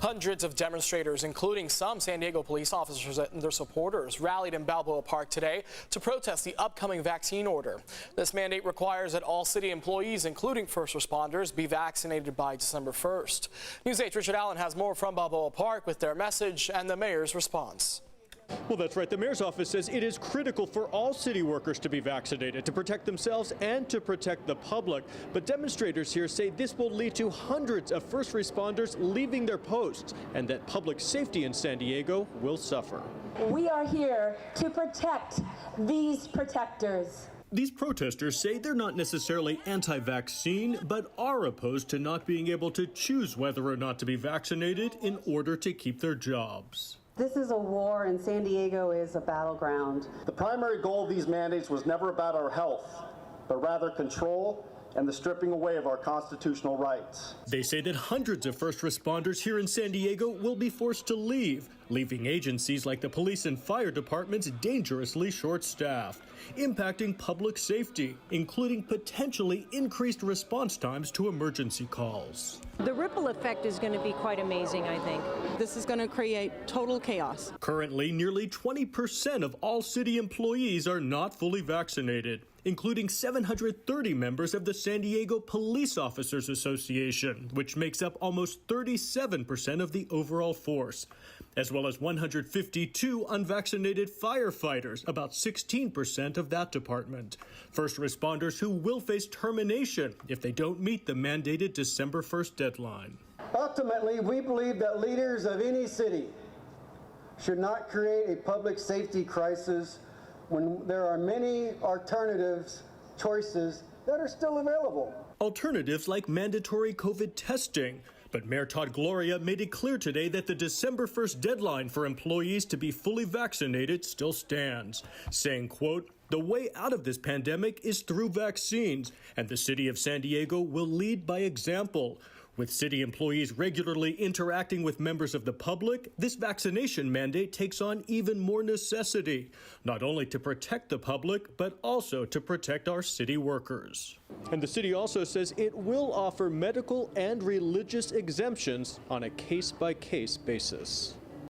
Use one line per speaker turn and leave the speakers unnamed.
Hundreds of demonstrators, including some San Diego police officers and their supporters, rallied in Balboa Park today to protest the upcoming vaccine order. This mandate requires that all city employees, including first responders, be vaccinated by December 1st. News 8's Richard Allen has more from Balboa Park with their message and the mayor's response.
Well, that's right. The mayor's office says it is critical for all city workers to be vaccinated to protect themselves and to protect the public. But demonstrators here say this will lead to hundreds of first responders leaving their posts and that public safety in San Diego will suffer.
We are here to protect these protectors.
These protesters say they're not necessarily anti-vaccine, but are opposed to not being able to choose whether or not to be vaccinated in order to keep their jobs.
This is a war, and San Diego is a battleground.
The primary goal of these mandates was never about our health, but rather control and the stripping away of our constitutional rights.
They say that hundreds of first responders here in San Diego will be forced to leave, leaving agencies like the police and fire departments dangerously short-staffed, impacting public safety, including potentially increased response times to emergency calls.
The ripple effect is going to be quite amazing, I think.
This is going to create total chaos.
Currently, nearly 20% of all city employees are not fully vaccinated, including 730 members of the San Diego Police Officers Association, which makes up almost 37% of the overall force, as well as 152 unvaccinated firefighters, about 16% of that department. First responders who will face termination if they don't meet the mandated December 1st deadline.
Ultimately, we believe that leaders of any city should not create a public safety crisis when there are many alternatives, choices that are still available.
Alternatives like mandatory COVID testing. But Mayor Todd Gloria made it clear today that the December 1st deadline for employees to be fully vaccinated still stands, saying, quote, "The way out of this pandemic is through vaccines, and the city of San Diego will lead by example." With city employees regularly interacting with members of the public, this vaccination mandate takes on even more necessity, not only to protect the public, but also to protect our city workers. And the city also says it will offer medical and religious exemptions on a case-by-case basis.